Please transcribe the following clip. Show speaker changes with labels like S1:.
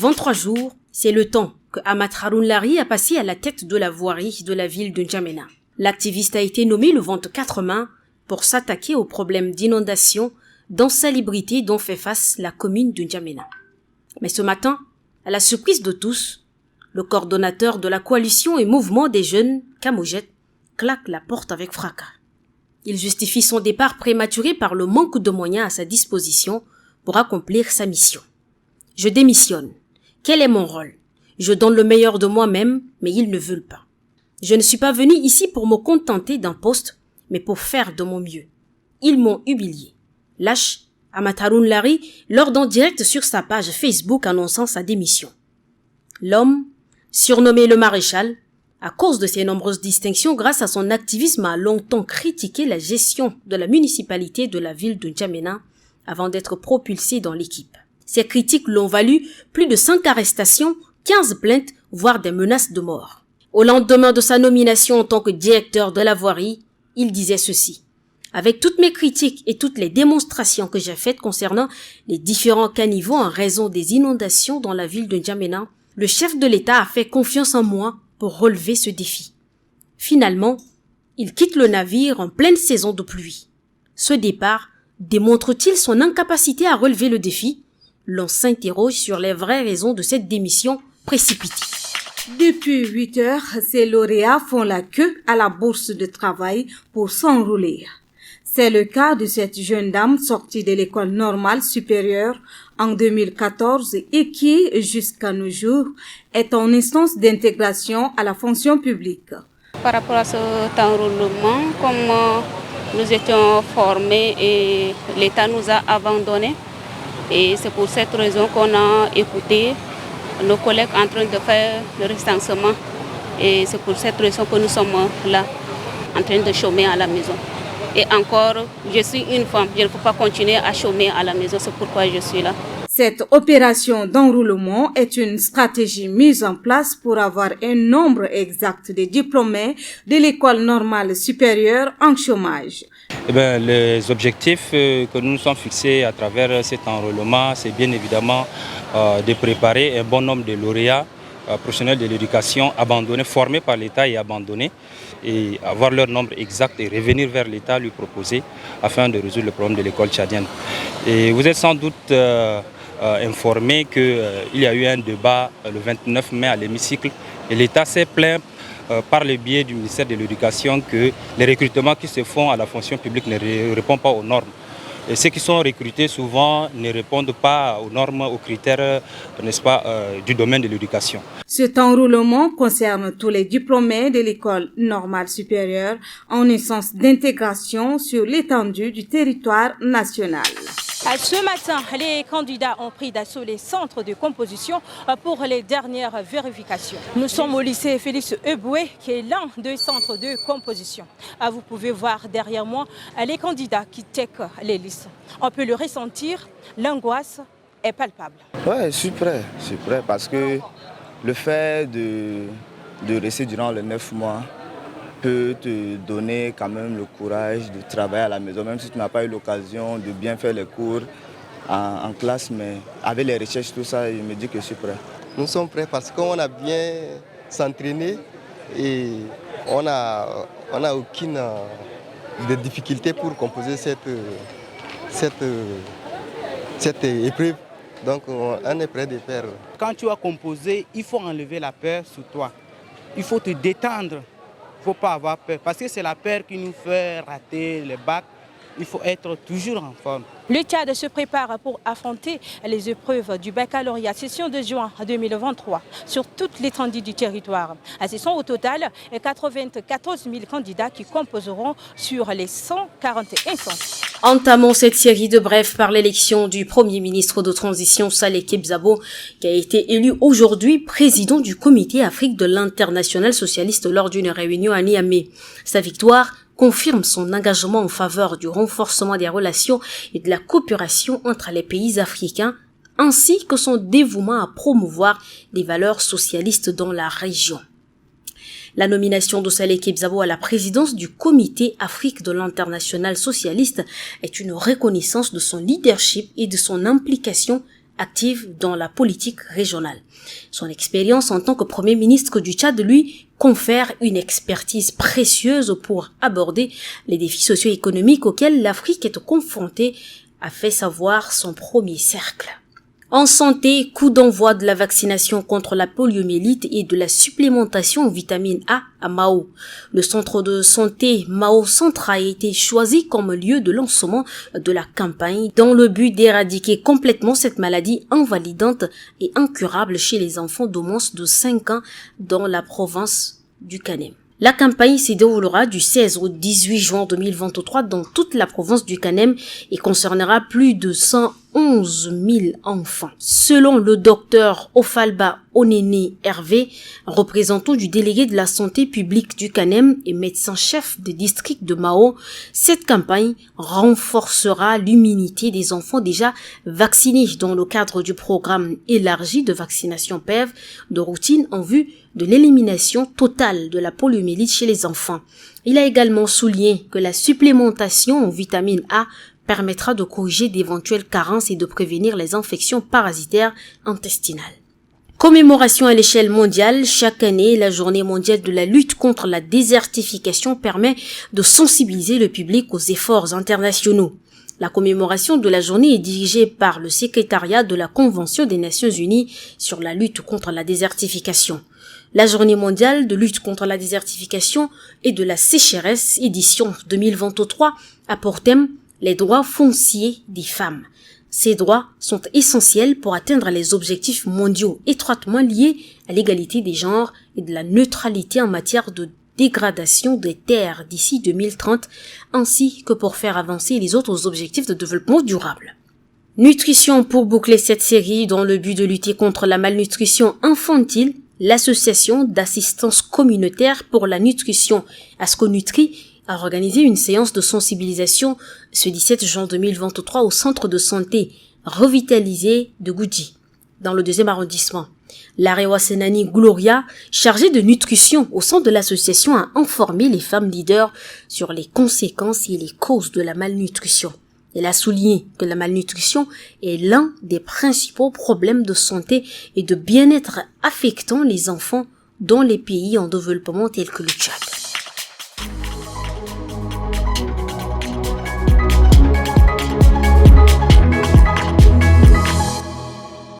S1: 23 jours, c'est le temps que Ahmad Haroun Lari a passé à la tête de la voirie de la ville de N'Djamena. L'activiste a été nommé le 24 mai pour s'attaquer aux problèmes d'inondation, d'insalubrité dont fait face la commune de N'Djamena. Mais ce matin, à la surprise de tous, le coordonnateur de la coalition et mouvement des jeunes, Kamojet, claque la porte avec fracas. Il justifie son départ prématuré par le manque de moyens à sa disposition pour accomplir sa mission. Je démissionne. Quel est mon rôle? Je donne le meilleur de moi-même, mais ils ne veulent pas. Je ne suis pas venu ici pour me contenter d'un poste, mais pour faire de mon mieux. Ils m'ont humilié. Lâche, Ahmad Haroun Lari, lors d'un direct sur sa page Facebook annonçant sa démission. L'homme, surnommé le maréchal, à cause de ses nombreuses distinctions grâce à son activisme, a longtemps critiqué la gestion de la municipalité de la ville de N'Djamena avant d'être propulsé dans l'équipe. Ces critiques l'ont valu plus de 5 arrestations, 15 plaintes, voire des menaces de mort. Au lendemain de sa nomination en tant que directeur de la voirie, il disait ceci. Avec toutes mes critiques et toutes les démonstrations que j'ai faites concernant les différents caniveaux en raison des inondations dans la ville de N'Djamena, le chef de l'État a fait confiance en moi pour relever ce défi. Finalement, il quitte le navire en pleine saison de pluie. Ce départ démontre-t-il son incapacité à relever le défi? L'on s'interroge sur les vraies raisons de cette démission précipitée.
S2: Depuis 8 heures, ces lauréats font la queue à la bourse de travail pour s'enrôler. C'est le cas de cette jeune dame sortie de l'école normale supérieure en 2014 et qui, jusqu'à nos jours, est en instance d'intégration à la fonction publique.
S3: Par rapport à cet enrôlement, comme nous étions formés et l'État nous a abandonnés, et c'est pour cette raison qu'on a écouté nos collègues en train de faire le recensement. Et c'est pour cette raison que nous sommes là, en train de chômer à la maison. Et encore, je suis une femme, je ne peux pas continuer à chômer à la maison, c'est pourquoi je suis là.
S2: Cette opération d'enrôlement est une stratégie mise en place pour avoir un nombre exact de diplômés de l'école normale supérieure en chômage.
S4: Les objectifs que nous nous sommes fixés à travers cet enrôlement, c'est bien évidemment de préparer un bon nombre de lauréats professionnels de l'éducation abandonnés, formés par l'État et abandonnés, et avoir leur nombre exact et revenir vers l'État, lui proposer afin de résoudre le problème de l'école tchadienne. Et vous êtes sans doute informé qu'il y a eu un débat le 29 mai à l'hémicycle et l'État s'est plaint par le biais du ministère de l'Éducation que les recrutements qui se font à la fonction publique ne répondent pas aux normes. Et ceux qui sont recrutés souvent ne répondent pas aux normes, aux critères, n'est-ce pas, du domaine de l'éducation.
S2: Cet enrôlement concerne tous les diplômés de l'école normale supérieure en instance d'intégration sur l'étendue du territoire national.
S5: Ce matin, les candidats ont pris d'assaut les centres de composition pour les dernières vérifications. Nous sommes au lycée Félix Eboué, qui est l'un des centres de composition. Vous pouvez voir derrière moi les candidats qui checkent les listes. On peut le ressentir, l'angoisse est palpable.
S6: Oui, je suis prêt parce que le fait de rester durant les 9 mois peut te donner quand même le courage de travailler à la maison, même si tu n'as pas eu l'occasion de bien faire les cours en classe, mais avec les recherches, tout ça, je me dis que je suis prêt.
S7: Nous sommes prêts parce qu'on a bien s'entraîné et on n'a aucune difficulté pour composer cette épreuve. Donc on est prêt de faire.
S8: Quand tu as composé, il faut enlever la peur sur toi. Il faut te détendre. Il ne faut pas avoir peur, parce que c'est la peur qui nous fait rater les bacs. Il faut être toujours en forme.
S5: Le Tchad se prépare pour affronter les épreuves du baccalauréat session de juin 2023 sur toute l'étendue du territoire. Ce sont au total 94 000 candidats qui composeront sur les 141 centres.
S1: Entamons cette série de brefs par l'élection du Premier ministre de transition Saleh Kebzabo, qui a été élu aujourd'hui président du Comité Afrique de l'Internationale socialiste lors d'une réunion à Niamey. Sa victoire confirme son engagement en faveur du renforcement des relations et de la coopération entre les pays africains, ainsi que son dévouement à promouvoir les valeurs socialistes dans la région. La nomination de Saleh Kebzabo à la présidence du Comité Afrique de l'Internationale socialiste est une reconnaissance de son leadership et de son implication active dans la politique régionale. Son expérience en tant que Premier ministre du Tchad lui confère une expertise précieuse pour aborder les défis socio-économiques auxquels l'Afrique est confrontée, a fait savoir son premier cercle. En santé, coup d'envoi de la vaccination contre la poliomyélite et de la supplémentation en vitamine A à Mao. Le centre de santé Mao Centre a été choisi comme lieu de lancement de la campagne dans le but d'éradiquer complètement cette maladie invalidante et incurable chez les enfants d'au moins de 5 ans dans la province du Kanem. La campagne se déroulera du 16 au 18 juin 2023 dans toute la province du Kanem et concernera plus de 111 000 enfants. Selon le docteur Ofalba Onene Hervé, représentant du délégué de la santé publique du Kanem et médecin-chef du district de Mao, cette campagne renforcera l'immunité des enfants déjà vaccinés dans le cadre du programme élargi de vaccination PEV de routine en vue de l'élimination totale de la poliomyélite chez les enfants. Il a également souligné que la supplémentation en vitamine A permettra de corriger d'éventuelles carences et de prévenir les infections parasitaires intestinales. Commémoration à l'échelle mondiale, chaque année, la journée mondiale de la lutte contre la désertification permet de sensibiliser le public aux efforts internationaux. La commémoration de la journée est dirigée par le secrétariat de la Convention des Nations Unies sur la lutte contre la désertification. La journée mondiale de lutte contre la désertification et de la sécheresse, édition 2023, a pour thème les droits fonciers des femmes. Ces droits sont essentiels pour atteindre les objectifs mondiaux étroitement liés à l'égalité des genres et de la neutralité en matière de dégradation des terres d'ici 2030, ainsi que pour faire avancer les autres objectifs de développement durable. Nutrition pour boucler cette série dans le but de lutter contre la malnutrition infantile, l'association d'assistance communautaire pour la nutrition ASCONutri a organisé une séance de sensibilisation ce 17 juin 2023 au centre de santé revitalisé de Goudji, dans le 2e arrondissement. Larewa Senani Gloria, chargée de nutrition au sein de l'association, a informé les femmes leaders sur les conséquences et les causes de la malnutrition. Elle a souligné que la malnutrition est l'un des principaux problèmes de santé et de bien-être affectant les enfants dans les pays en développement tels que le Tchad.